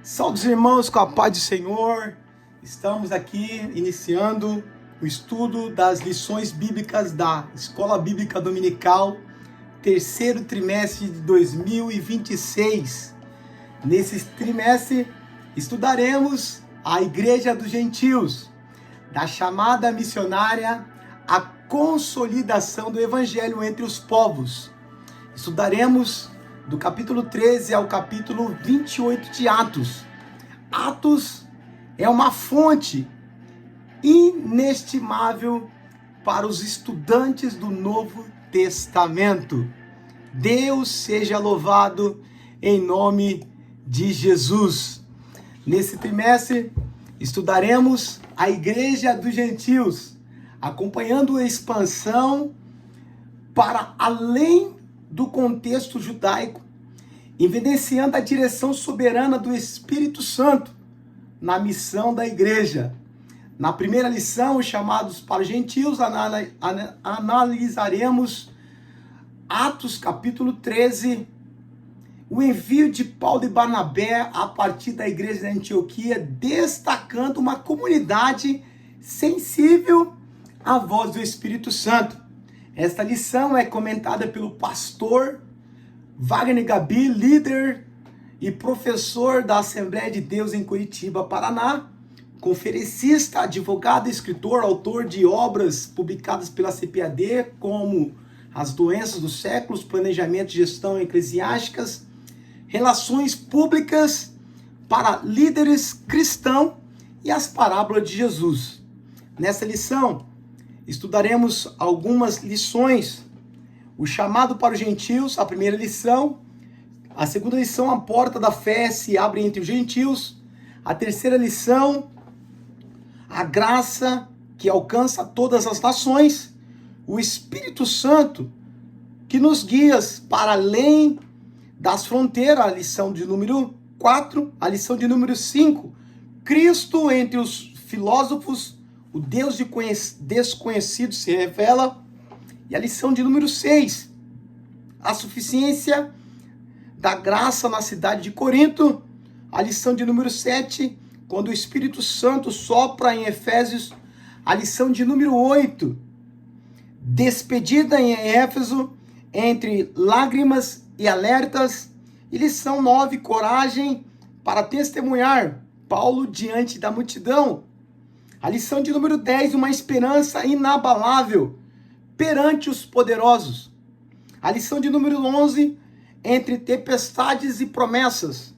Salve irmãos, com a paz do Senhor. Estamos aqui iniciando o estudo das lições bíblicas da Escola Bíblica Dominical, terceiro trimestre de 2026. Nesse trimestre, estudaremos a Igreja dos Gentios, da chamada missionária à consolidação do Evangelho entre os povos. Estudaremos do capítulo 13 ao capítulo 28 de Atos. Atos é uma fonte inestimável para os estudantes do Novo Testamento. Deus seja louvado em nome de Jesus. Nesse trimestre, estudaremos a Igreja dos Gentios, acompanhando a expansão para além do contexto judaico, evidenciando a direção soberana do Espírito Santo na missão da igreja. Na primeira lição, os chamados para os gentios, analisaremos Atos capítulo 13, o envio de Paulo e Barnabé a partir da igreja de Antioquia, destacando uma comunidade sensível à voz do Espírito Santo. Esta lição é comentada pelo pastor Wagner Gabi, líder e professor da Assembleia de Deus em Curitiba, Paraná, conferencista, advogado, escritor, autor de obras publicadas pela CPAD, como As Doenças dos Séculos, Planejamento e Gestão Eclesiásticas, Relações Públicas para Líderes Cristãos e as Parábolas de Jesus. Nessa lição, estudaremos algumas lições. O chamado para os gentios, a primeira lição. A segunda lição, a porta da fé se abre entre os gentios. A terceira lição, a graça que alcança todas as nações. O Espírito Santo que nos guia para além das fronteiras. A lição de número 4. A lição de número 5. Cristo entre os filósofos. O Deus desconhecido se revela. E a lição de número 6. A suficiência da graça na cidade de Corinto. A lição de número 7. Quando o Espírito Santo sopra em Efésios. A lição de número 8. Despedida em Éfeso entre lágrimas e alertas. E lição 9. Coragem para testemunhar. Paulo diante da multidão. A lição de número 10, uma esperança inabalável perante os poderosos. A lição de número 11, entre tempestades e promessas.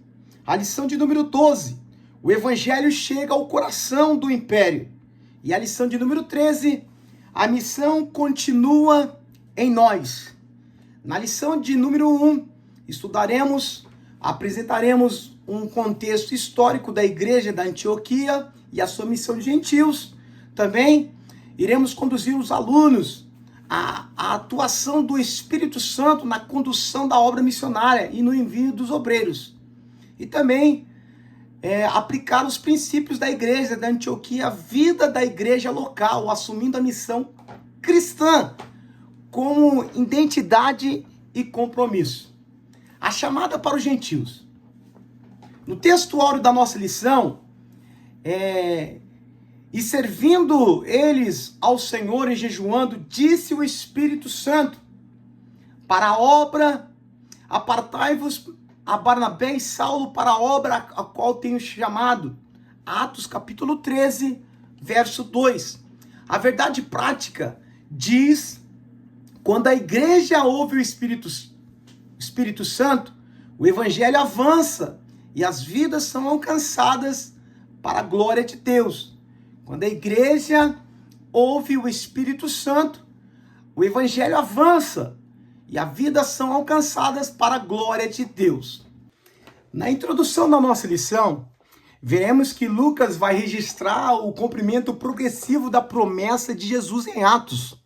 A lição de número 12, o evangelho chega ao coração do império. E a lição de número 13, a missão continua em nós. Na lição de número 1, apresentaremos um contexto histórico da igreja da Antioquia e a sua missão de gentios. Também iremos conduzir os alunos à atuação do Espírito Santo na condução da obra missionária e no envio dos obreiros. E também aplicar os princípios da igreja da Antioquia, a vida da igreja local, assumindo a missão cristã como identidade e compromisso. A chamada para os gentios. No texto áureo da nossa lição, e servindo eles ao Senhor e jejuando, disse o Espírito Santo, para a obra, apartai-vos a Barnabé e Saulo para a obra a qual tenho chamado. Atos capítulo 13, verso 2. A verdade prática diz, quando a igreja ouve o Espírito Santo, o evangelho avança e as vidas são alcançadas para a glória de Deus. Quando a igreja ouve o Espírito Santo, o evangelho avança e as vidas são alcançadas para a glória de Deus. Na introdução da nossa lição, veremos que Lucas vai registrar o cumprimento progressivo da promessa de Jesus em Atos.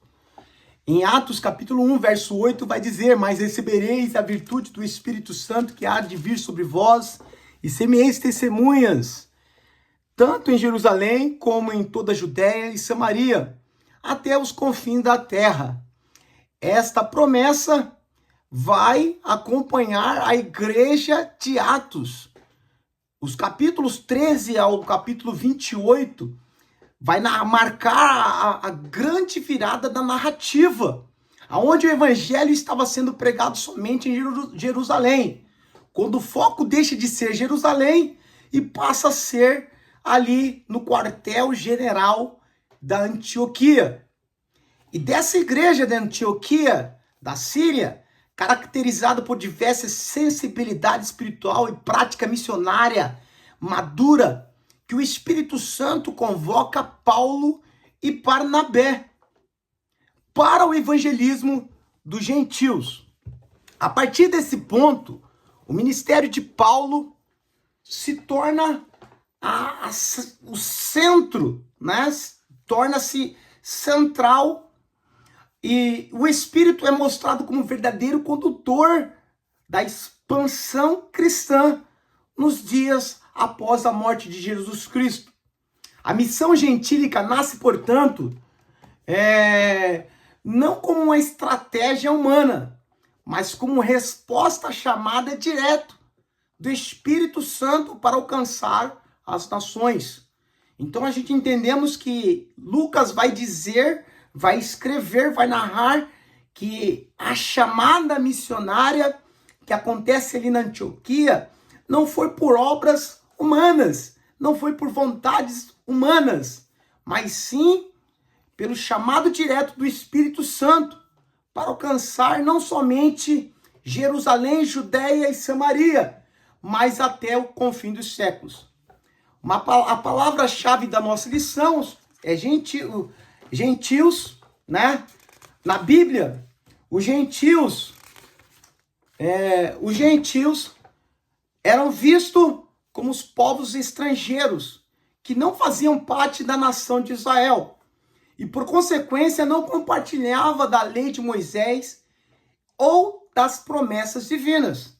Em Atos capítulo 1, verso 8, vai dizer: mas recebereis a virtude do Espírito Santo que há de vir sobre vós, e semeis testemunhas, tanto em Jerusalém como em toda a Judéia e Samaria, até os confins da terra. Esta promessa vai acompanhar a igreja de Atos. Os capítulos 13 ao capítulo 28 vai marcar a grande virada da narrativa, aonde o evangelho estava sendo pregado somente em Jerusalém, quando o foco deixa de ser Jerusalém e passa a ser ali no quartel-general da Antioquia. E dessa igreja de Antioquia, da Síria, caracterizada por diversas sensibilidade espiritual e prática missionária madura, que o Espírito Santo convoca Paulo e Barnabé para o evangelismo dos gentios. A partir desse ponto, o ministério de Paulo se torna o centro, né? Torna-se central, e o Espírito é mostrado como verdadeiro condutor da expansão cristã nos dias após a morte de Jesus Cristo. A missão gentílica nasce, portanto, não como uma estratégia humana, mas como resposta à chamada direta do Espírito Santo para alcançar as nações. Então a gente entendemos que Lucas vai dizer, vai escrever, vai narrar que a chamada missionária que acontece ali na Antioquia não foi por obras humanas, não foi por vontades humanas, mas sim pelo chamado direto do Espírito Santo para alcançar não somente Jerusalém, Judéia e Samaria, mas até o confim dos séculos. A palavra-chave da nossa lição é gentios, né? Na Bíblia, os gentios eram vistos como os povos estrangeiros que não faziam parte da nação de Israel e, por consequência, não compartilhava da lei de Moisés ou das promessas divinas.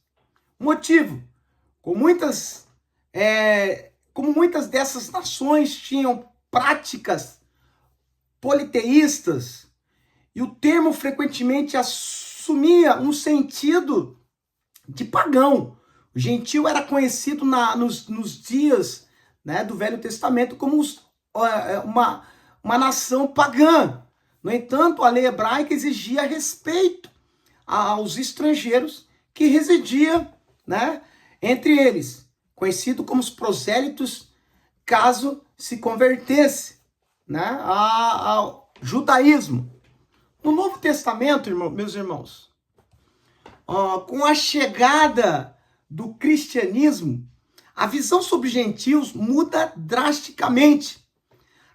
Motivo: como muitas dessas nações tinham práticas politeístas, e o termo frequentemente assumia um sentido de pagão. O gentio era conhecido nos dias, né, do Velho Testamento como uma nação pagã. No entanto, a lei hebraica exigia respeito aos estrangeiros que residiam, né, entre eles, conhecido como os prosélitos, caso se convertesse, né, ao judaísmo. No Novo Testamento, meus irmãos, com a chegada do cristianismo, a visão sobre os gentios muda drasticamente.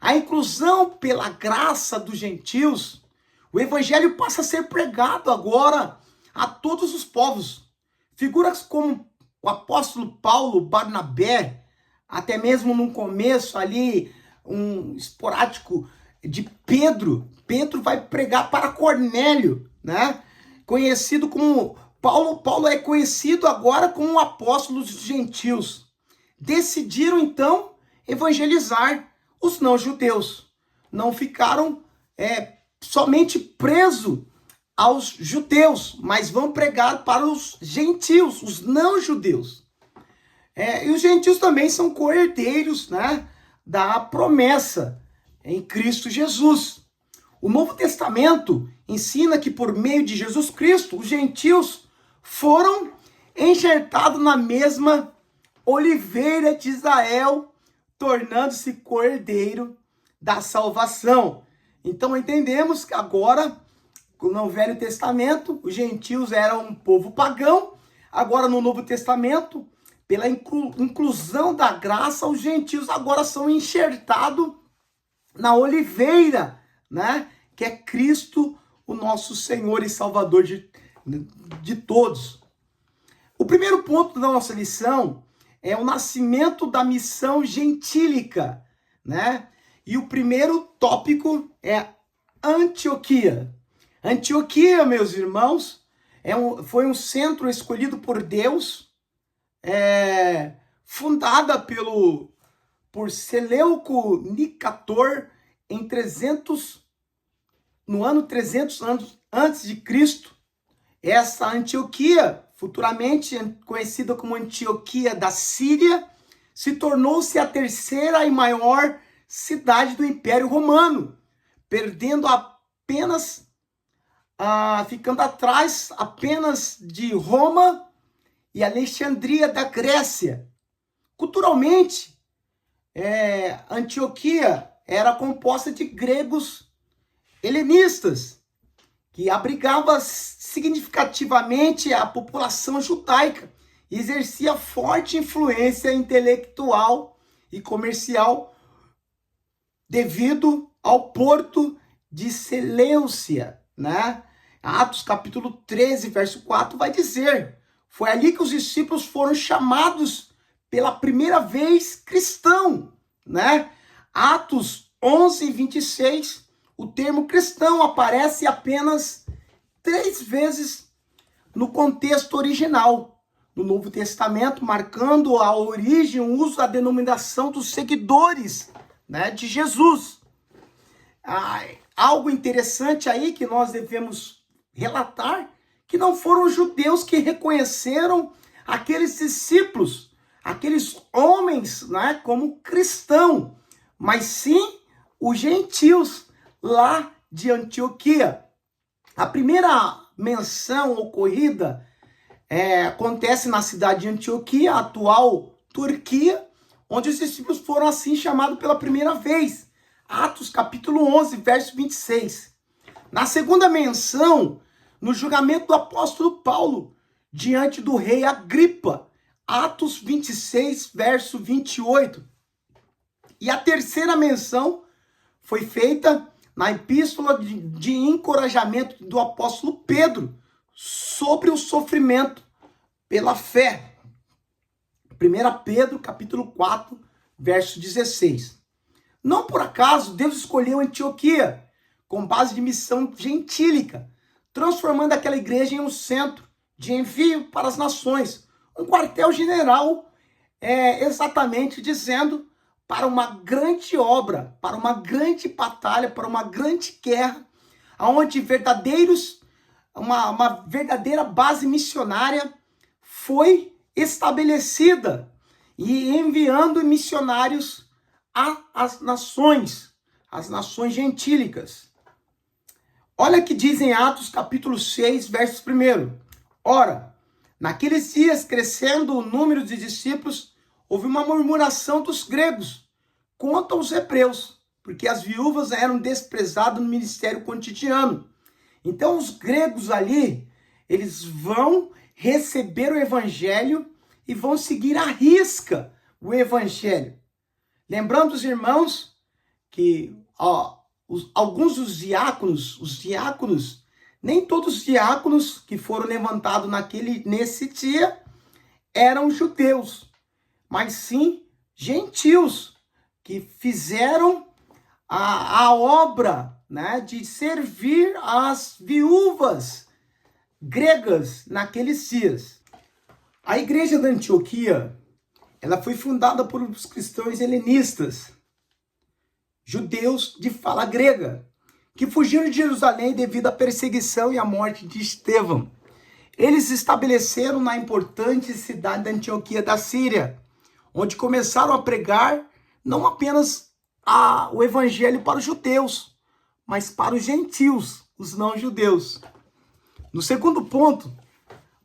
A inclusão pela graça dos gentios, o evangelho passa a ser pregado agora a todos os povos. Figuras como o apóstolo Paulo, Barnabé, até mesmo no começo ali, um esporádico de Pedro. Pedro vai pregar para Cornélio, né? Conhecido como Paulo é conhecido agora como o apóstolo dos gentios. Decidiram então evangelizar os não-judeus. Não ficaram somente presos aos judeus, mas vão pregar para os gentios, os não-judeus. E os gentios também são co-herdeiros, né, da promessa em Cristo Jesus. O Novo Testamento ensina que por meio de Jesus Cristo, os gentios foram enxertados na mesma oliveira de Israel, tornando-se co-herdeiro da salvação. Então entendemos que agora, no Velho Testamento, os gentios eram um povo pagão. Agora no Novo Testamento, pela inclusão da graça, os gentios agora são enxertados na oliveira, né? Que é Cristo, o nosso Senhor e Salvador de todos. O primeiro ponto da nossa lição é o nascimento da missão gentílica, né? E o primeiro tópico é Antioquia. Antioquia, meus irmãos, foi um centro escolhido por Deus, fundada por Seleuco Nicator no ano 300 anos antes de Cristo. Essa Antioquia, futuramente conhecida como Antioquia da Síria, se tornou-se a terceira e maior cidade do Império Romano, perdendo apenas, ficando atrás apenas de Roma e Alexandria da Grécia. Culturalmente, Antioquia era composta de gregos helenistas, que abrigava significativamente a população judaica e exercia forte influência intelectual e comercial devido ao porto de Seleucia, né? Atos capítulo 13, verso 4 vai dizer: foi ali que os discípulos foram chamados pela primeira vez cristão, né? Atos 11, 26, o termo cristão aparece apenas 3 vezes no contexto original do Novo Testamento, marcando a origem, o uso da denominação dos seguidores, né, de Jesus. Algo interessante aí que nós devemos relatar, que não foram os judeus que reconheceram aqueles discípulos, aqueles homens, né, como cristão, mas sim os gentios lá de Antioquia. A primeira menção ocorrida acontece na cidade de Antioquia, atual Turquia, onde os discípulos foram assim chamados pela primeira vez. Atos capítulo 11, verso 26. Na segunda menção, no julgamento do apóstolo Paulo, diante do rei Agripa, Atos 26, verso 28. E a terceira menção foi feita na epístola de encorajamento do apóstolo Pedro sobre o sofrimento pela fé. 1 Pedro, capítulo 4, verso 16. Não por acaso Deus escolheu Antioquia com base de missão gentílica, transformando aquela igreja em um centro de envio para as nações, um quartel-general, exatamente dizendo, para uma grande obra, para uma grande batalha, para uma grande guerra, onde uma verdadeira base missionária foi estabelecida e enviando missionários às nações gentílicas. Olha o que diz em Atos capítulo 6, verso 1. Ora, naqueles dias, crescendo o número de discípulos, houve uma murmuração dos gregos contra os hebreus, porque as viúvas eram desprezadas no ministério cotidiano. Então os gregos ali, eles vão receber o evangelho e vão seguir à risca o evangelho. Lembrando os irmãos que alguns dos diáconos, nem todos os diáconos que foram levantados nesse dia eram judeus, mas sim gentios que fizeram a obra, né, de servir as viúvas gregas naqueles dias. A igreja da Antioquia, ela foi fundada por os cristãos helenistas, judeus de fala grega, que fugiram de Jerusalém devido à perseguição e à morte de Estevão. Eles se estabeleceram na importante cidade da Antioquia da Síria, onde começaram a pregar não apenas o evangelho para os judeus, mas para os gentios, os não-judeus. No segundo ponto,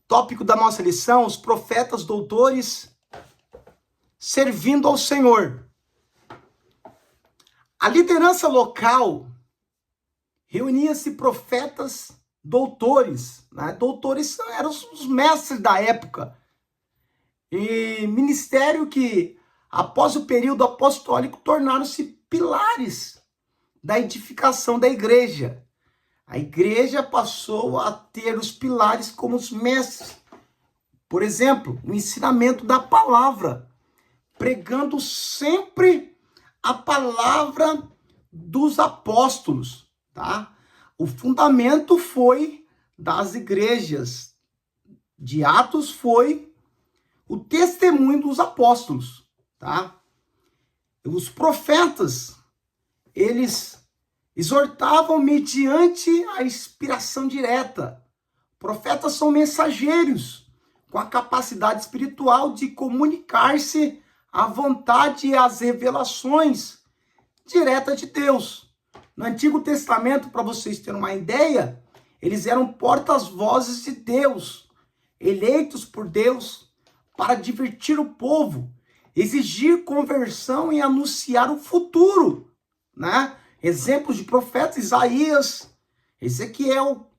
tópico da nossa lição, os profetas doutores servindo ao Senhor. A liderança local reunia-se profetas doutores, né? Doutores eram os mestres da época. E ministério que, após o período apostólico, tornaram-se pilares da edificação da igreja. A igreja passou a ter os pilares como os mestres. Por exemplo, o ensinamento da palavra, pregando sempre a palavra dos apóstolos, tá? O fundamento foi das igrejas de Atos, foi o testemunho dos apóstolos, tá? Os profetas, eles exortavam mediante a inspiração direta. Profetas são mensageiros com a capacidade espiritual de comunicar-se a vontade e as revelações diretas de Deus. No Antigo Testamento, para vocês terem uma ideia, eles eram portas-vozes de Deus, eleitos por Deus para divertir o povo, exigir conversão e anunciar o futuro, né? Exemplos de profetas: Isaías, Ezequiel,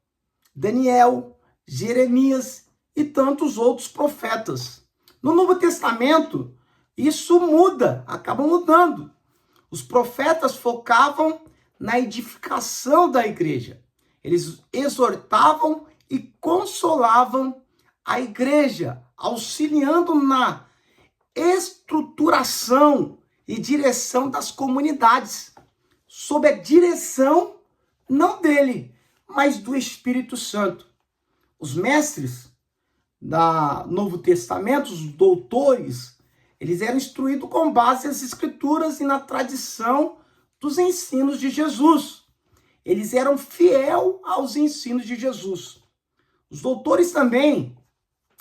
Daniel, Jeremias e tantos outros profetas. No Novo Testamento, isso muda, acaba mudando. Os profetas focavam na edificação da igreja. Eles exortavam e consolavam a igreja, auxiliando na estruturação e direção das comunidades, sob a direção não dele, mas do Espírito Santo. Os mestres do Novo Testamento, os doutores, eles eram instruídos com base nas Escrituras e na tradição dos ensinos de Jesus. Eles eram fiéis aos ensinos de Jesus. Os doutores também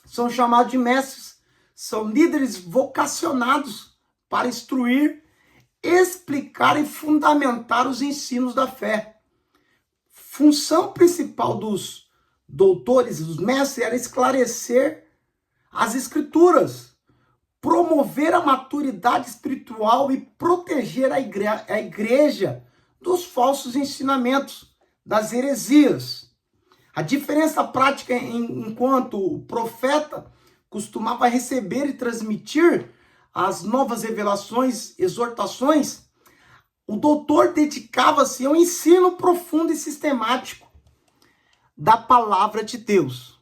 são chamados de mestres, são líderes vocacionados para instruir, explicar e fundamentar os ensinos da fé. Função principal dos doutores, dos mestres, era esclarecer as Escrituras, promover a maturidade espiritual e proteger a igreja dos falsos ensinamentos, das heresias. A diferença prática enquanto o profeta costumava receber e transmitir as novas revelações, exortações, o doutor dedicava-se ao ensino profundo e sistemático da palavra de Deus.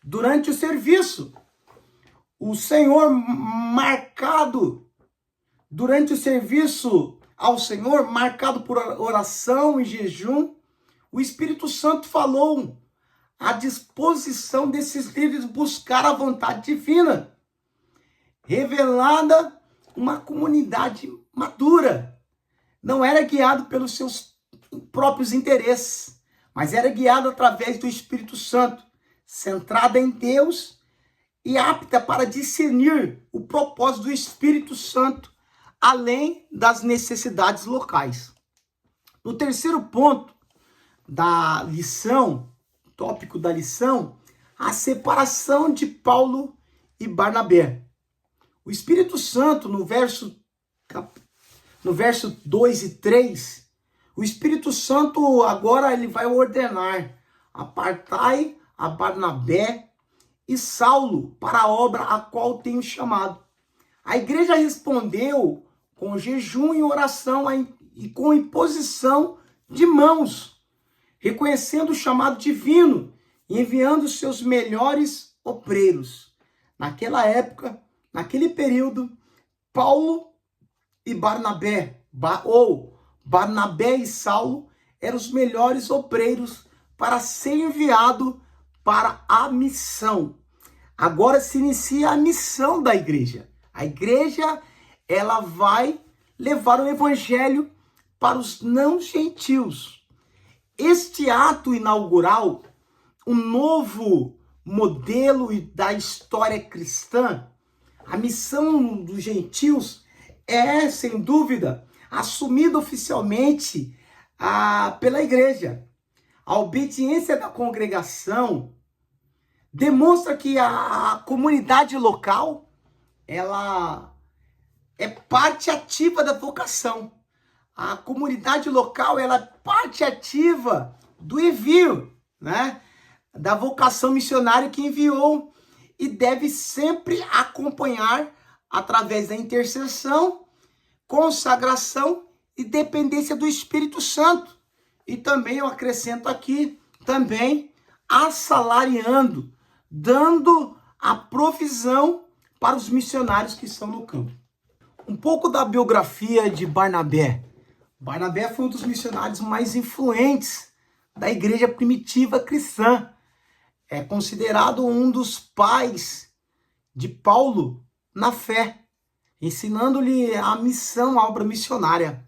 Durante o serviço, o Senhor durante o serviço ao Senhor, marcado por oração e jejum, o Espírito Santo falou à disposição desses líderes buscar a vontade divina, revelada uma comunidade madura. Não era guiado pelos seus próprios interesses, mas era guiado através do Espírito Santo, centrada em Deus e apta para discernir o propósito do Espírito Santo, além das necessidades locais. No terceiro ponto da lição, tópico da lição, a separação de Paulo e Barnabé. O Espírito Santo, no verso 2 e 3, o Espírito Santo agora ele vai ordenar: apartai a Barnabé e Saulo para a obra a qual tenho chamado. A igreja respondeu com jejum e oração e com imposição de mãos, reconhecendo o chamado divino e enviando seus melhores obreiros. Naquela época, naquele período, Paulo e Barnabé, ou Barnabé e Saulo, eram os melhores obreiros para ser enviado para a missão. Agora se inicia a missão da igreja. A igreja, ela vai levar o evangelho para os não gentios. Este ato inaugural, um novo modelo da história cristã, a missão dos gentios é, sem dúvida, assumida oficialmente pela igreja. A obediência da congregação demonstra que a comunidade local, ela é parte ativa da vocação. A comunidade local, ela é parte ativa do envio, né? Da vocação missionária que enviou, e deve sempre acompanhar através da intercessão, consagração e dependência do Espírito Santo. E também eu acrescento aqui, também assalariando, dando a provisão para os missionários que estão no campo. Um pouco da biografia de Barnabé. Barnabé foi um dos missionários mais influentes da igreja primitiva cristã. É considerado um dos pais de Paulo na fé, ensinando-lhe a missão, a obra missionária.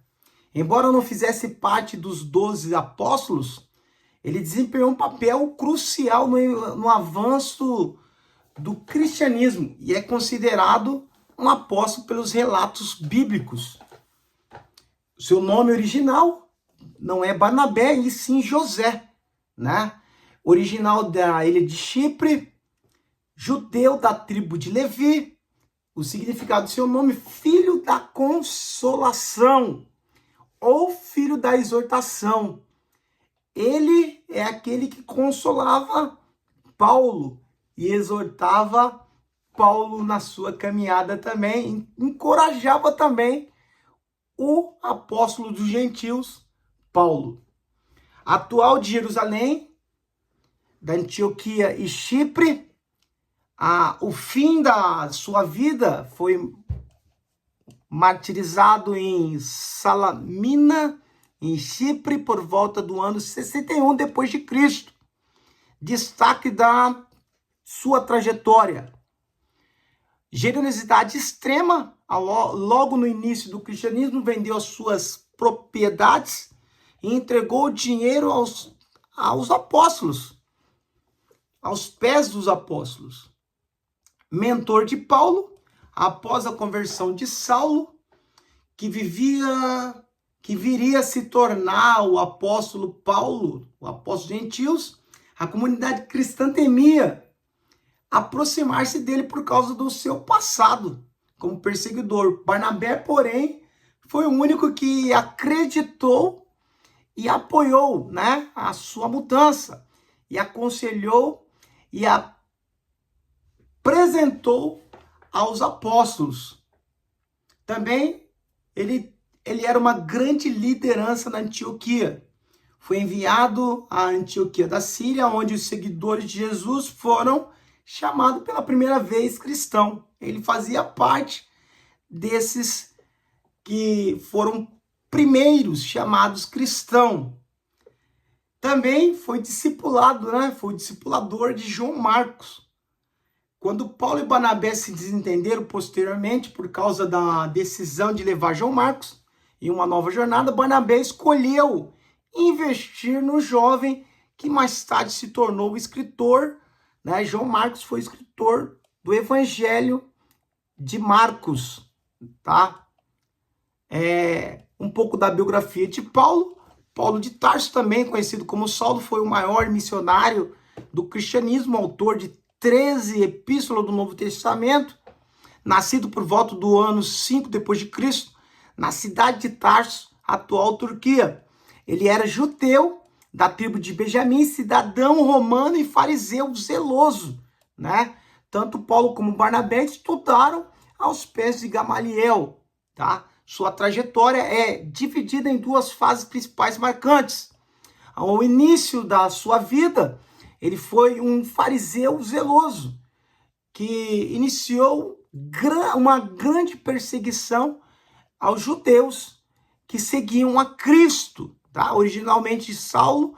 Embora não fizesse parte dos 12 apóstolos, ele desempenhou um papel crucial no avanço do cristianismo e é considerado um apóstolo pelos relatos bíblicos. Seu nome original não é Barnabé, e sim José, né? Original da ilha de Chipre, judeu da tribo de Levi. O significado do seu nome, filho da consolação ou filho da exortação. Ele é aquele que consolava Paulo e exortava Paulo na sua caminhada também, encorajava também o apóstolo dos gentios, Paulo. Atual de Jerusalém, da Antioquia e Chipre, o fim da sua vida foi martirizado em Salamina, em Chipre, por volta do ano 61 depois de Cristo. Destaque da sua trajetória: generosidade extrema. Logo no início do cristianismo, vendeu as suas propriedades e entregou o dinheiro aos apóstolos, aos pés dos apóstolos. Mentor de Paulo, após a conversão de Saulo, que viria a se tornar o apóstolo Paulo, o apóstolo de gentios, a comunidade cristã temia aproximar-se dele por causa do seu passado como perseguidor. Barnabé, porém, foi o único que acreditou e apoiou, né, a sua mudança, e aconselhou e apresentou aos apóstolos. Também ele era uma grande liderança na Antioquia. Foi enviado à Antioquia da Síria, onde os seguidores de Jesus foram chamados pela primeira vez cristão. Ele fazia parte desses que foram primeiros chamados cristão. Também foi discipulado, né? Foi o discipulador de João Marcos. Quando Paulo e Barnabé se desentenderam posteriormente por causa da decisão de levar João Marcos em uma nova jornada, Barnabé escolheu investir no jovem que mais tarde se tornou escritor, né? João Marcos foi escritor do Evangelho de Marcos, tá? Um pouco da biografia de Paulo. Paulo de Tarso, também conhecido como Saulo, foi o maior missionário do cristianismo, autor de 13 epístolas do Novo Testamento, nascido por volta do ano 5 depois de Cristo, na cidade de Tarso, atual Turquia. Ele era judeu da tribo de Benjamim, cidadão romano e fariseu zeloso, né? Tanto Paulo como Barnabé estudaram aos pés de Gamaliel, tá? Sua trajetória é dividida em duas fases principais marcantes. Ao início da sua vida, ele foi um fariseu zeloso, que iniciou uma grande perseguição aos judeus que seguiam a Cristo, tá? Originalmente Saulo,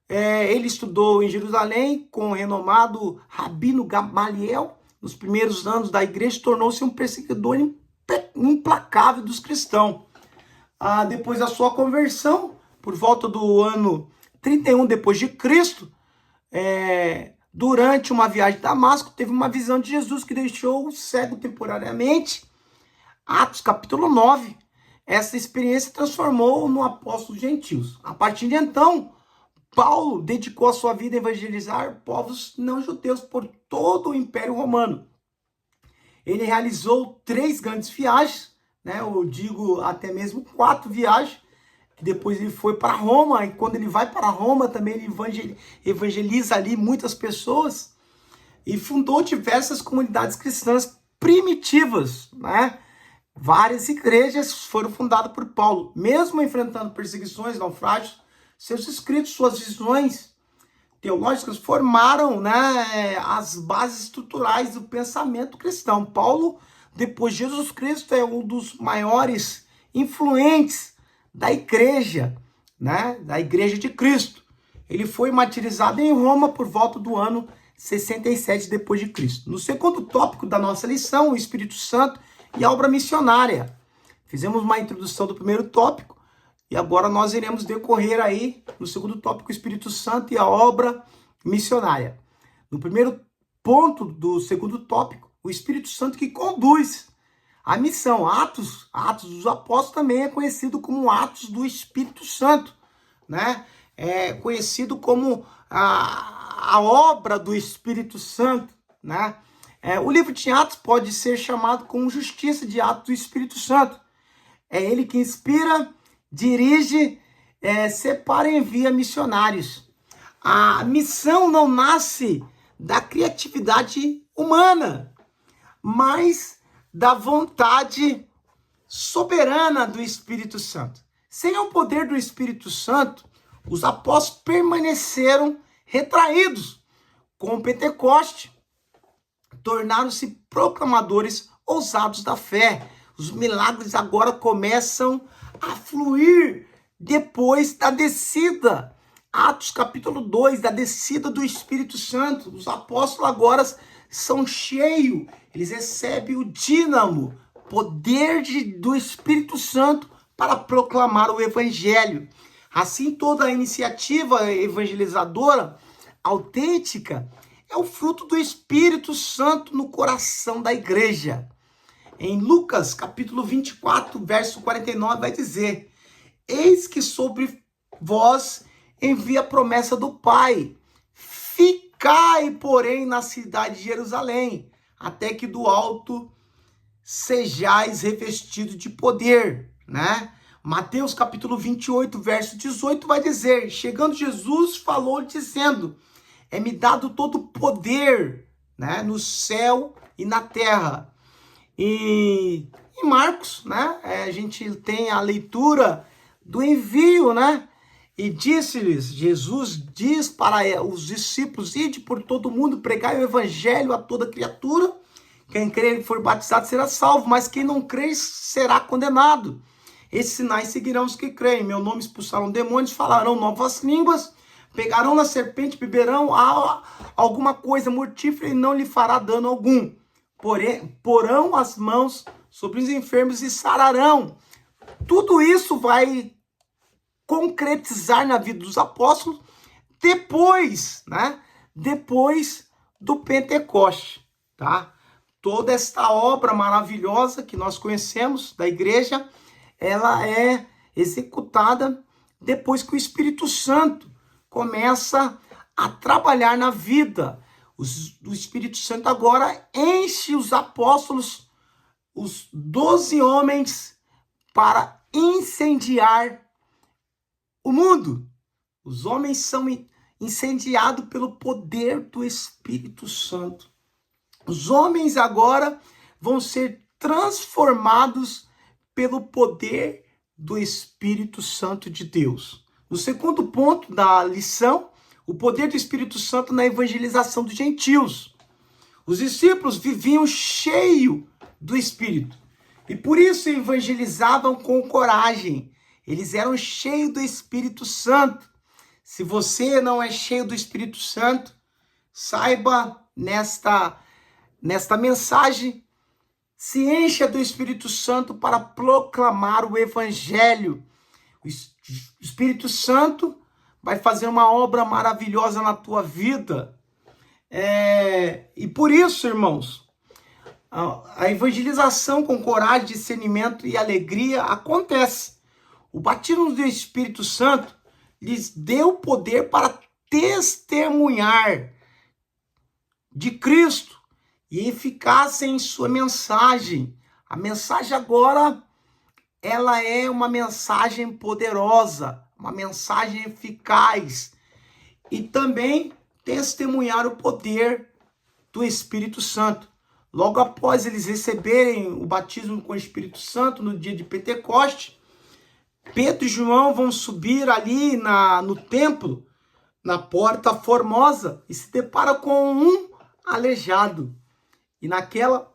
ele estudou em Jerusalém com o renomado Rabino Gamaliel. Nos primeiros anos da igreja, tornou-se um perseguidor implacável dos cristãos. Depois da sua conversão, por volta do ano 31 depois de Cristo, durante uma viagem a Damasco, teve uma visão de Jesus que deixou o cego temporariamente. Atos capítulo 9. Essa experiência transformou no apóstolo dos gentios. A partir de então, Paulo dedicou a sua vida a evangelizar povos não judeus por todo o Império Romano. Ele realizou 3 grandes viagens, né? Eu digo até mesmo 4 viagens. Depois ele foi para Roma, e quando ele vai para Roma também ele evangeliza ali muitas pessoas e fundou diversas comunidades cristãs primitivas, né? Várias igrejas foram fundadas por Paulo. Mesmo enfrentando perseguições, naufrágios, seus escritos, suas visões teológicas formaram, né, as bases estruturais do pensamento cristão. Paulo, depois de Jesus Cristo, é um dos maiores influentes da igreja, né, da igreja de Cristo. Ele foi martirizado em Roma por volta do ano 67 depois de Cristo. No segundo tópico da nossa lição, o Espírito Santo e a obra missionária. Fizemos uma introdução do primeiro tópico e agora nós iremos decorrer aí no segundo tópico, o Espírito Santo e a obra missionária. No primeiro ponto do segundo tópico, o Espírito Santo que conduz a missão. Atos dos Apóstolos também é conhecido como Atos do Espírito Santo, né? É conhecido como a obra do Espírito Santo, né? O livro de Atos pode ser chamado como Justiça de Atos do Espírito Santo. É ele que inspira, dirige, separa e envia missionários. A missão não nasce da criatividade humana, mas da vontade soberana do Espírito Santo. Sem o poder do Espírito Santo, os apóstolos permaneceram retraídos. Com o Pentecoste, tornaram-se proclamadores ousados da fé. Os milagres agora começam a fluir depois da descida. Atos capítulo 2, da descida do Espírito Santo. Os apóstolos agora são cheios, eles recebem o dínamo, poder do Espírito Santo para proclamar o Evangelho. Assim, toda a iniciativa evangelizadora autêntica é o fruto do Espírito Santo no coração da igreja. Em Lucas, capítulo 24, verso 49, vai dizer: eis que sobre vós envia a promessa do Pai. Ficai, porém, na cidade de Jerusalém, até que do alto sejais revestidos de poder, né? Mateus, capítulo 28, verso 18, vai dizer: chegando Jesus, falou dizendo: é-me dado todo o poder, né, no céu e na terra. E em Marcos, né, a gente tem a leitura do envio, né? E disse-lhes, Jesus diz para os discípulos: ide por todo mundo, pregai o evangelho a toda criatura. Quem crer e for batizado será salvo, mas quem não crer será condenado. Esses sinais seguirão os que creem. Meu nome expulsarão demônios, falarão novas línguas, pegarão na serpente, beberão alguma coisa mortífera e não lhe fará dano algum. Porém, porão as mãos sobre os enfermos e sararão. Tudo isso vai concretizar na vida dos apóstolos depois, né? Depois do Pentecoste, tá? Toda esta obra maravilhosa que nós conhecemos da igreja, ela é executada depois que o Espírito Santo começa a trabalhar na vida. O Espírito Santo agora enche os apóstolos, os 12 homens, para incendiar o mundo. Os homens são incendiados pelo poder do Espírito Santo. Os homens agora vão ser transformados pelo poder do Espírito Santo de Deus. No segundo ponto da lição, o poder do Espírito Santo na evangelização dos gentios. Os discípulos viviam cheios do Espírito e por isso evangelizavam com coragem. Eles eram cheios do Espírito Santo. Se você não é cheio do Espírito Santo, saiba nesta mensagem, se encha do Espírito Santo para proclamar o Evangelho. O Espírito Santo vai fazer uma obra maravilhosa na tua vida. E por isso, irmãos, a evangelização com coragem, discernimento e alegria acontece. O batismo do Espírito Santo lhes deu poder para testemunhar de Cristo e eficácia em sua mensagem. A mensagem agora, ela é uma mensagem poderosa, uma mensagem eficaz. E também testemunhar o poder do Espírito Santo. Logo após eles receberem o batismo com o Espírito Santo, no dia de Pentecoste, Pedro e João vão subir ali no templo, na Porta Formosa, e se deparam com um aleijado. E naquela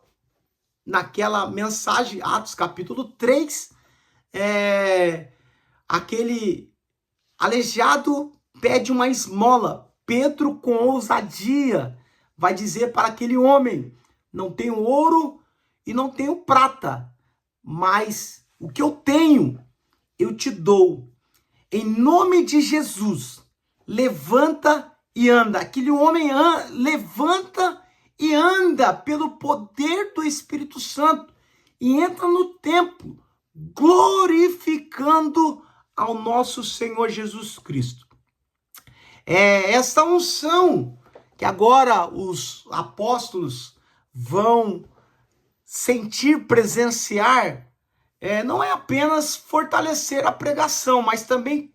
mensagem, Atos capítulo 3, aquele aleijado pede uma esmola. Pedro, com ousadia, vai dizer para aquele homem: não tenho ouro e não tenho prata, mas o que eu tenho, eu te dou. Em nome de Jesus, levanta e anda. Aquele homem levanta e anda pelo poder do Espírito Santo e entra no templo, glorificando ao nosso Senhor Jesus Cristo. Essa unção que agora os apóstolos vão sentir, presenciar, não é apenas fortalecer a pregação, mas também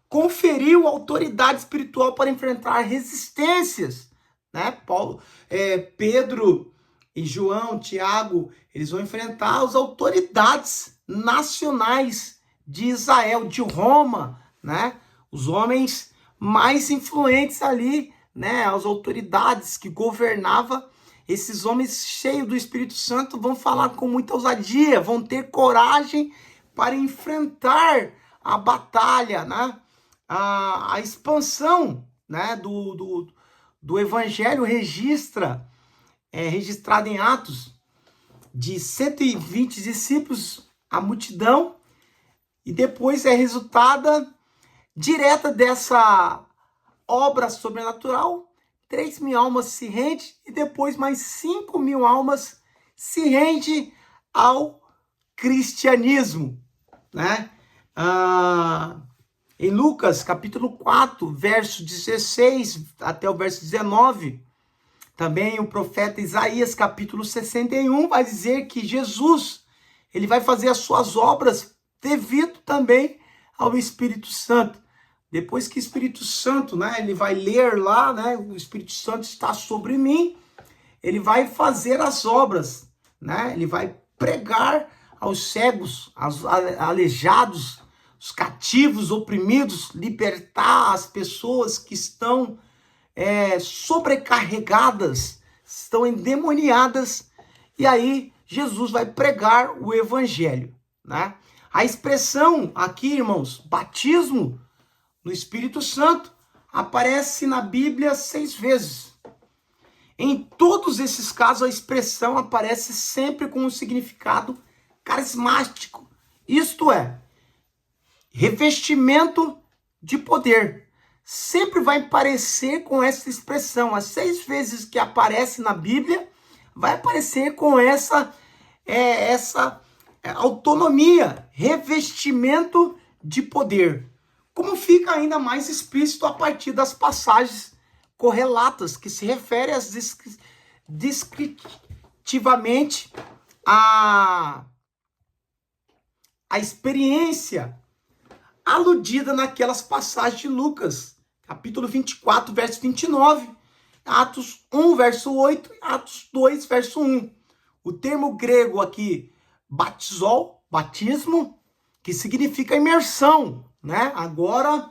conferiu autoridade espiritual para enfrentar resistências, né? Pedro e João, Tiago, eles vão enfrentar as autoridades nacionais de Israel, de Roma, né? Os homens mais influentes ali, né? As autoridades que governavam. Esses homens cheios do Espírito Santo vão falar com muita ousadia, vão ter coragem para enfrentar a batalha, né? A expansão, né? do Evangelho registrado em Atos, de 120 discípulos, a multidão, e depois é resultada direta dessa obra sobrenatural. 3.000 almas se rendem e depois mais 5.000 almas se rendem ao cristianismo, né? Em Lucas, capítulo 4, verso 16 até o verso 19, também o profeta Isaías, capítulo 61, vai dizer que Jesus, ele vai fazer as suas obras devido também ao Espírito Santo. Depois que o Espírito Santo, né, ele vai ler lá, né, o Espírito Santo está sobre mim, ele vai fazer as obras, né, ele vai pregar aos cegos, aos aleijados, os cativos, oprimidos, libertar as pessoas que estão sobrecarregadas, estão endemoniadas, e aí Jesus vai pregar o Evangelho, né? A expressão aqui, irmãos, batismo no Espírito Santo, aparece na Bíblia 6 vezes. Em todos esses casos, a expressão aparece sempre com um significado carismático. Isto é, revestimento de poder. Sempre vai aparecer com essa expressão. As 6 vezes que aparece na Bíblia, vai aparecer com essa autonomia, revestimento de poder. Como fica ainda mais explícito a partir das passagens correlatas, que se referem descritivamente à experiência aludida naquelas passagens de Lucas, capítulo 24, verso 29, Atos 1, verso 8, Atos 2, verso 1. O termo grego aqui, batismo, que significa imersão, né? Agora,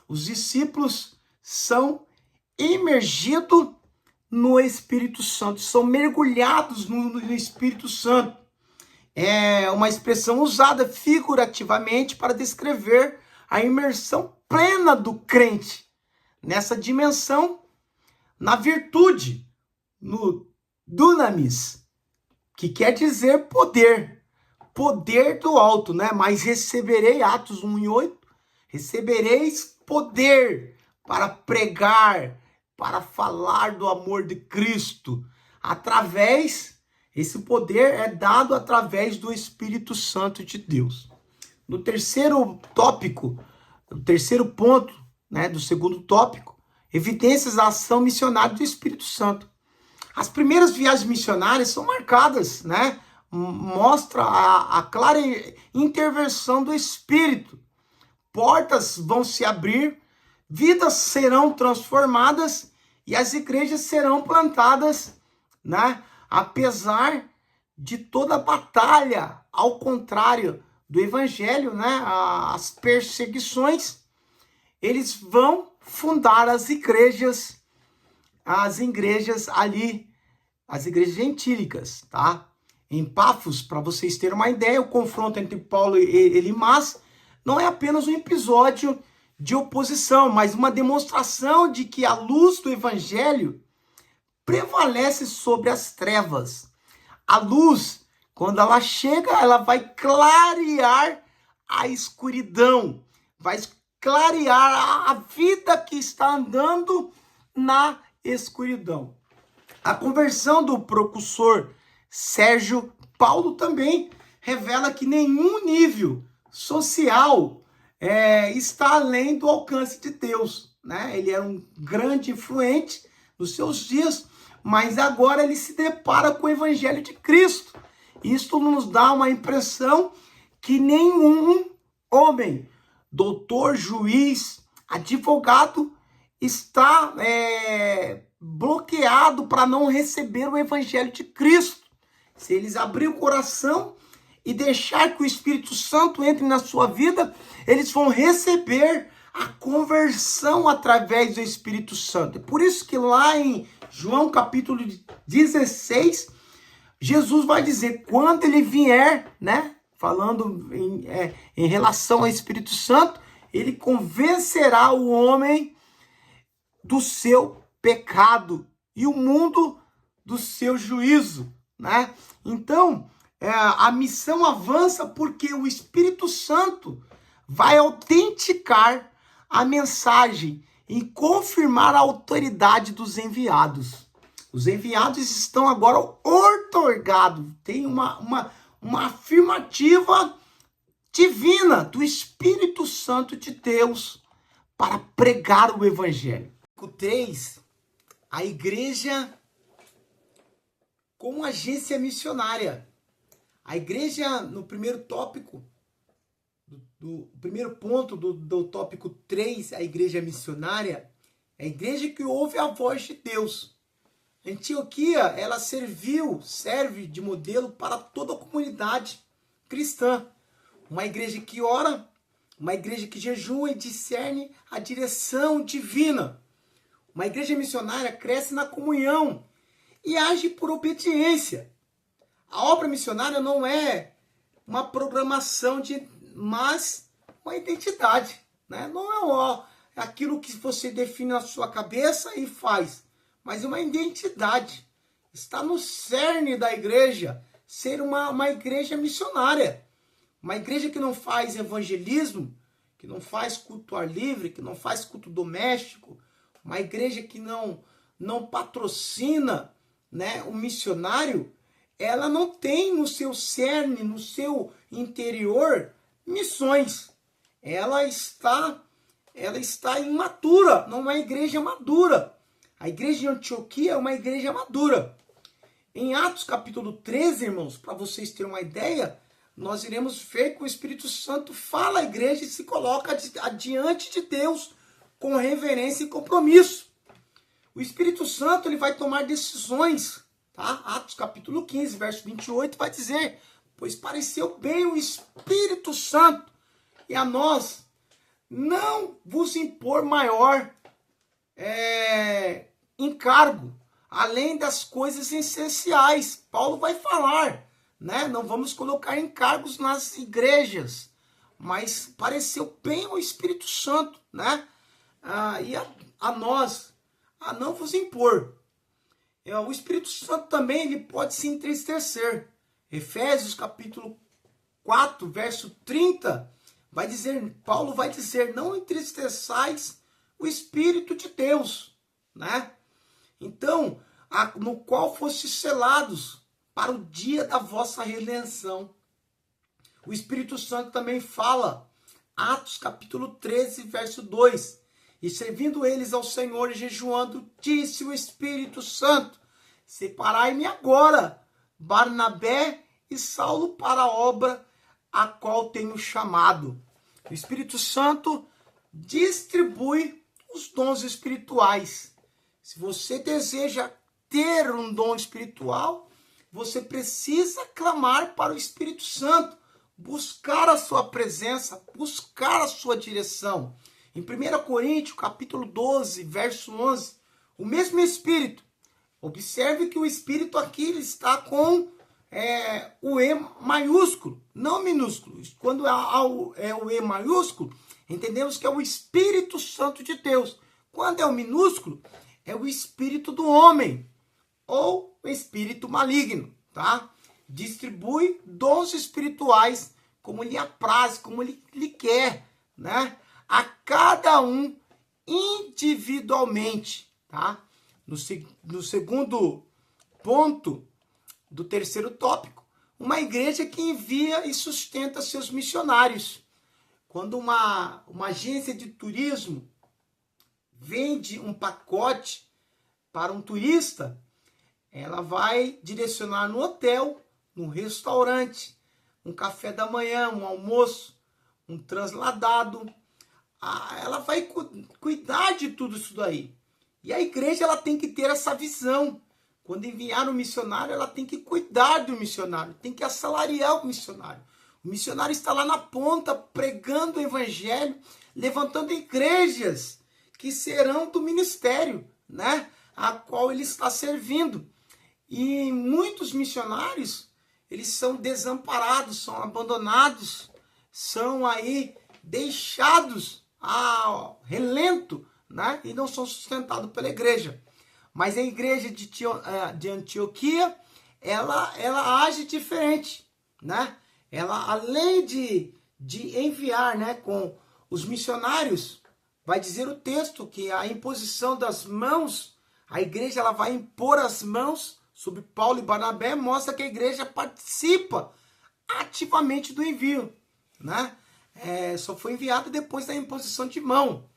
os discípulos são imergidos no Espírito Santo, são mergulhados no Espírito Santo. É uma expressão usada figurativamente para descrever a imersão plena do crente nessa dimensão, na virtude, no dunamis, que quer dizer poder do alto, né? Mas receberei, Atos 1 e 8, recebereis poder para pregar, para falar do amor de Cristo. Esse poder é dado através do Espírito Santo de Deus. No terceiro tópico, o terceiro ponto, né, do segundo tópico, evidências da ação missionária do Espírito Santo. As primeiras viagens missionárias são marcadas, né? Mostra a clara intervenção do Espírito. Portas vão se abrir, vidas serão transformadas e as igrejas serão plantadas, né? Apesar de toda a batalha, ao contrário do Evangelho, né? As perseguições, eles vão fundar as igrejas ali, as igrejas gentílicas, tá? Em Pafos, para vocês terem uma ideia, o confronto entre Paulo e Elimas não é apenas um episódio de oposição, mas uma demonstração de que a luz do Evangelho prevalece sobre as trevas. A luz, quando ela chega, ela vai clarear a escuridão, vai clarear a vida que está andando na escuridão. A conversão do precursor Sérgio Paulo também revela que nenhum nível social está além do alcance de Deus, né? Ele era um grande influente nos seus dias, mas agora ele se depara com o evangelho de Cristo. Isto nos dá uma impressão que nenhum homem, doutor, juiz, advogado, está bloqueado para não receber o evangelho de Cristo. Se eles abrirem o coração e deixar que o Espírito Santo entre na sua vida, eles vão receber a conversão através do Espírito Santo. É por isso que lá em João capítulo 16, Jesus vai dizer, quando ele vier, né, falando em relação ao Espírito Santo, ele convencerá o homem do seu pecado e o mundo do seu juízo, né? Então, a missão avança porque o Espírito Santo vai autenticar a mensagem e confirmar a autoridade dos enviados. Os enviados estão agora outorgados, tem uma afirmativa divina do Espírito Santo de Deus para pregar o Evangelho. 3, a igreja como agência missionária. A igreja, no primeiro tópico, do primeiro ponto do tópico 3, a igreja missionária, é a igreja que ouve a voz de Deus. Antioquia, ela serve de modelo para toda a comunidade cristã. Uma igreja que ora, uma igreja que jejua e discerne a direção divina. Uma igreja missionária cresce na comunhão e age por obediência. A obra missionária não é uma programação, mas uma identidade, né? Não é aquilo que você define na sua cabeça e faz, mas uma identidade. Está no cerne da igreja ser uma igreja missionária. Uma igreja que não faz evangelismo, que não faz culto ao ar livre, que não faz culto doméstico, uma igreja que não patrocina, né, o missionário, ela não tem no seu cerne, no seu interior, missões. Ela está imatura, não é uma igreja madura. A igreja de Antioquia é uma igreja madura. Em Atos capítulo 13, irmãos, para vocês terem uma ideia, nós iremos ver que o Espírito Santo fala à igreja e se coloca diante de Deus com reverência e compromisso. O Espírito Santo ele vai tomar decisões, tá? Atos capítulo 15, verso 28 vai dizer, pois pareceu bem o Espírito Santo e a nós não vos impor maior encargo, além das coisas essenciais. Paulo vai falar, né? Não vamos colocar encargos nas igrejas, mas pareceu bem o Espírito Santo, né? E a nós, a não vos impor. O Espírito Santo também ele pode se entristecer. Efésios capítulo 4, verso 30, Paulo vai dizer, não entristeçais o Espírito de Deus, né? Então, no qual fostes selados para o dia da vossa redenção. O Espírito Santo também fala, Atos capítulo 13, verso 2, e servindo eles ao Senhor e jejuando, disse o Espírito Santo, separai-me agora, Barnabé e Saulo para a obra a qual tenho chamado. O Espírito Santo distribui os dons espirituais. Se você deseja ter um dom espiritual, você precisa clamar para o Espírito Santo, buscar a sua presença, buscar a sua direção. Em 1 Coríntios, capítulo 12, verso 11, o mesmo Espírito. Observe que o Espírito aqui ele está com o E maiúsculo, não minúsculo. Quando é o E maiúsculo, entendemos que é o Espírito Santo de Deus. Quando é o minúsculo, é o espírito do homem, ou o espírito maligno, tá? Distribui dons espirituais como lhe apraz, como lhe quer, né? A cada um individualmente, tá? No segundo ponto do terceiro tópico, uma igreja que envia e sustenta seus missionários. Quando uma agência de turismo vende um pacote para um turista, ela vai direcionar no hotel, no restaurante, um café da manhã, um almoço, um transladado. Ela vai cuidar de tudo isso daí. E a igreja ela tem que ter essa visão. Quando enviar um missionário, ela tem que cuidar do missionário, tem que assalariar o missionário. O missionário está lá na ponta, pregando o evangelho, levantando igrejas que serão do ministério, né? A qual ele está servindo. E muitos missionários, eles são desamparados, são abandonados, são aí deixados ao relento, né? E não são sustentados pela igreja. Mas a igreja de Antioquia, ela age diferente, né? Ela, além de enviar, né, com os missionários, vai dizer o texto que a imposição das mãos, a igreja ela vai impor as mãos sobre Paulo e Barnabé, mostra que a igreja participa ativamente do envio, né? Só foi enviado depois da imposição de mão.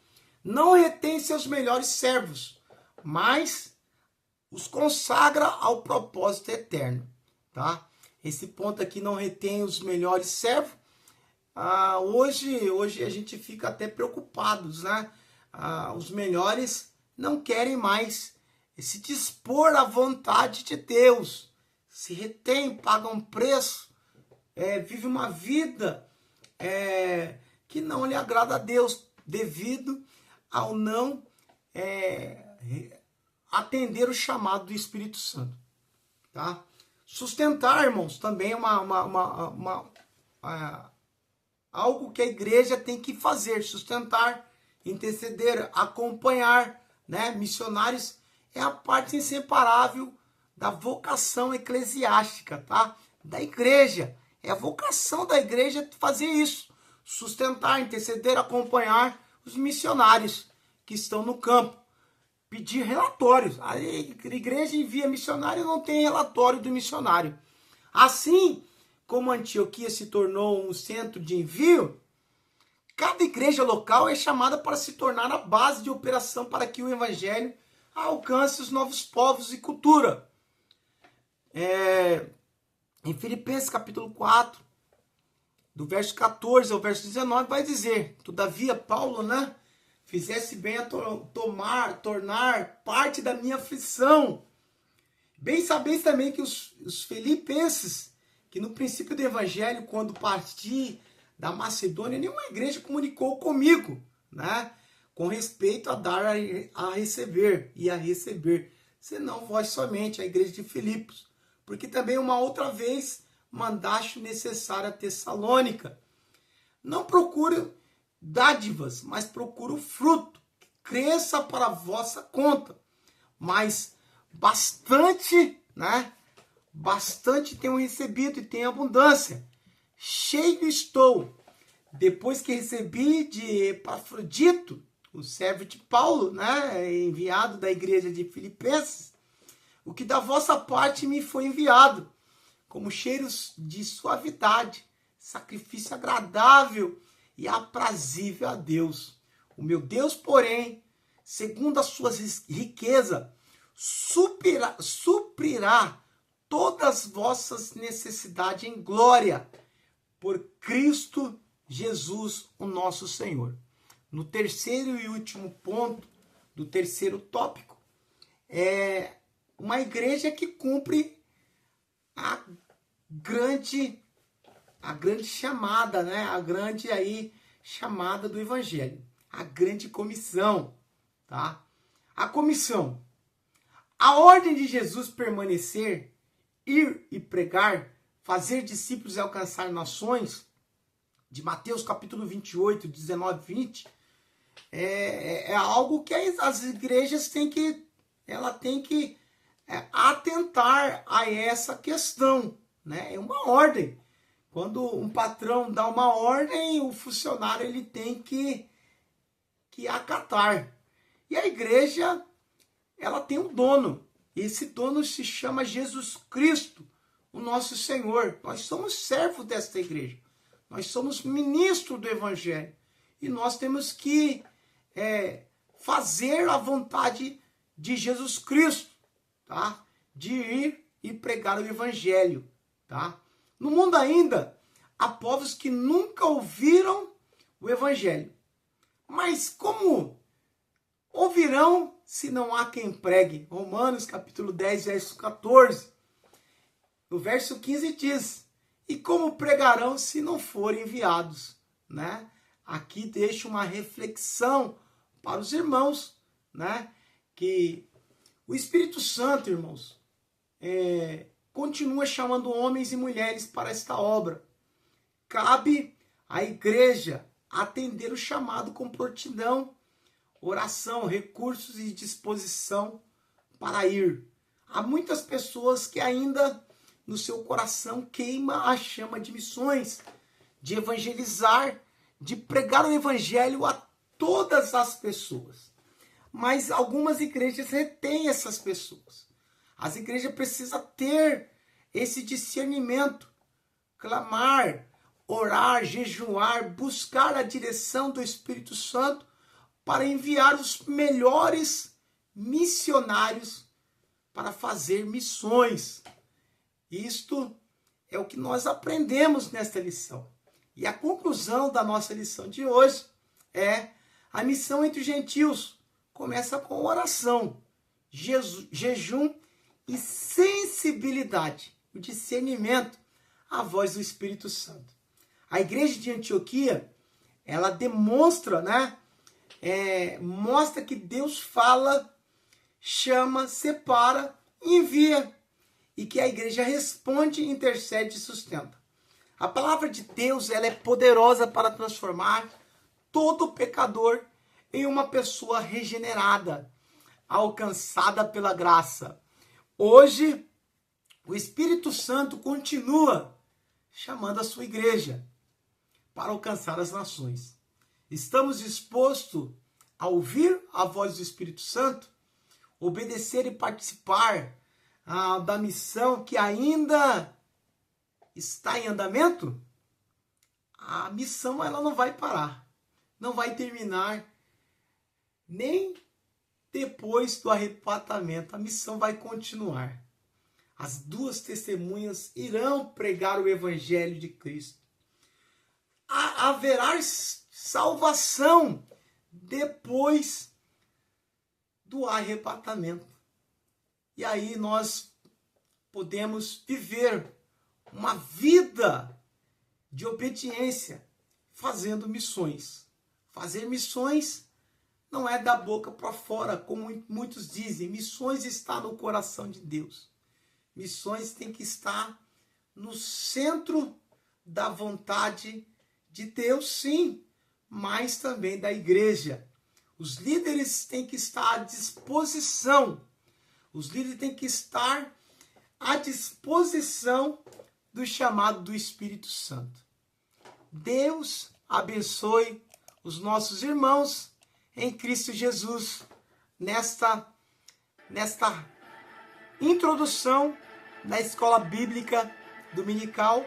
Não retém seus melhores servos, mas os consagra ao propósito eterno, tá? Esse ponto aqui, não retém os melhores servos. Hoje a gente fica até preocupados, né? Os melhores não querem mais se dispor à vontade de Deus, se retém, pagam preço, vive uma vida que não lhe agrada a Deus, devido ao não atender o chamado do Espírito Santo, tá? Sustentar, irmãos, também é algo que a igreja tem que fazer, sustentar, interceder, acompanhar, né? Missionários é a parte inseparável da vocação eclesiástica, tá? Da igreja, é a vocação da igreja fazer isso, sustentar, interceder, acompanhar os missionários que estão no campo, pedir relatórios. A igreja envia missionário, não tem relatório do missionário. Assim como Antioquia se tornou um centro de envio, cada igreja local é chamada para se tornar a base de operação para que o evangelho alcance os novos povos e cultura. Em Filipenses capítulo 4, do verso 14 ao verso 19, vai dizer: todavia, Paulo, né, fizesse bem a tornar parte da minha aflição. Bem sabeis também que os filipenses, que no princípio do evangelho, quando parti da Macedônia, nenhuma igreja comunicou comigo, né, com respeito a dar a receber e a receber, senão vós somente, a igreja de Filipos, porque também uma outra vez mandaste o necessário a Tessalônica. Não procuro dádivas, mas procuro fruto, que cresça para a vossa conta. Mas bastante, né? Bastante tenho recebido e tenho abundância. Cheio estou, depois que recebi de Epafrodito, o servo de Paulo, né? Enviado da igreja de Filipenses, o que da vossa parte me foi enviado, como cheiros de suavidade, sacrifício agradável e aprazível a Deus. O meu Deus, porém, segundo as suas riquezas, suprirá todas as vossas necessidades em glória, por Cristo Jesus, o nosso Senhor. No terceiro e último ponto, do terceiro tópico, é uma igreja que cumpre a grande chamada, né? A grande aí chamada do evangelho, a grande comissão, tá? A comissão, a ordem de Jesus permanecer, ir e pregar, fazer discípulos e alcançar nações, de Mateus capítulo 28, 19, 20, é algo que as igrejas têm que atentar a essa questão, né? É uma ordem. Quando um patrão dá uma ordem, o funcionário ele tem que acatar. E a igreja, ela tem um dono. Esse dono se chama Jesus Cristo, o nosso Senhor. Nós somos servos desta igreja. Nós somos ministros do Evangelho. E nós temos que fazer a vontade de Jesus Cristo, tá? De ir e pregar o Evangelho, tá? No mundo ainda, há povos que nunca ouviram o Evangelho. Mas como ouvirão se não há quem pregue? Romanos capítulo 10, verso 14. No verso 15 diz: e como pregarão se não forem enviados? Né? Aqui deixa uma reflexão para os irmãos, né? Que o Espírito Santo, irmãos, continua chamando homens e mulheres para esta obra. Cabe à igreja atender o chamado com prontidão, oração, recursos e disposição para ir. Há muitas pessoas que ainda no seu coração queima a chama de missões, de evangelizar, de pregar o evangelho a todas as pessoas. Mas algumas igrejas retêm essas pessoas. As igrejas precisam ter esse discernimento, clamar, orar, jejuar, buscar a direção do Espírito Santo para enviar os melhores missionários para fazer missões. Isto é o que nós aprendemos nesta lição. E a conclusão da nossa lição de hoje é a missão entre os gentios. Começa com oração, jejum e sensibilidade, o discernimento à voz do Espírito Santo. A igreja de Antioquia, ela demonstra, mostra que Deus fala, chama, separa e envia. E que a igreja responde, intercede e sustenta. A palavra de Deus, ela é poderosa para transformar todo pecador em uma pessoa regenerada, alcançada pela graça. Hoje, o Espírito Santo continua chamando a sua igreja para alcançar as nações. Estamos dispostos a ouvir a voz do Espírito Santo, obedecer e participar da missão que ainda está em andamento? A missão ela não vai parar, não vai terminar nem depois do arrebatamento. A missão vai continuar. As duas testemunhas irão pregar o Evangelho de Cristo. Haverá salvação depois do arrebatamento. E aí nós podemos viver uma vida de obediência, fazendo missões. Fazer missões não é da boca para fora, como muitos dizem. Missões está no coração de Deus. Missões tem que estar no centro da vontade de Deus, sim, mas também da igreja. Os líderes têm que estar à disposição. Os líderes têm que estar à disposição do chamado do Espírito Santo. Deus abençoe os nossos irmãos em Cristo Jesus nesta introdução na escola bíblica dominical,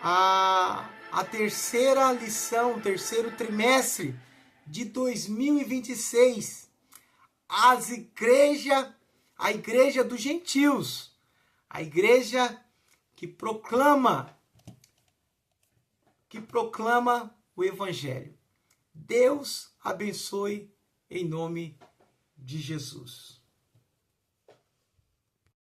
a terceira lição, o terceiro trimestre de 2026. A igreja dos gentios, a igreja que proclama o Evangelho. Deus abençoe em nome de Jesus.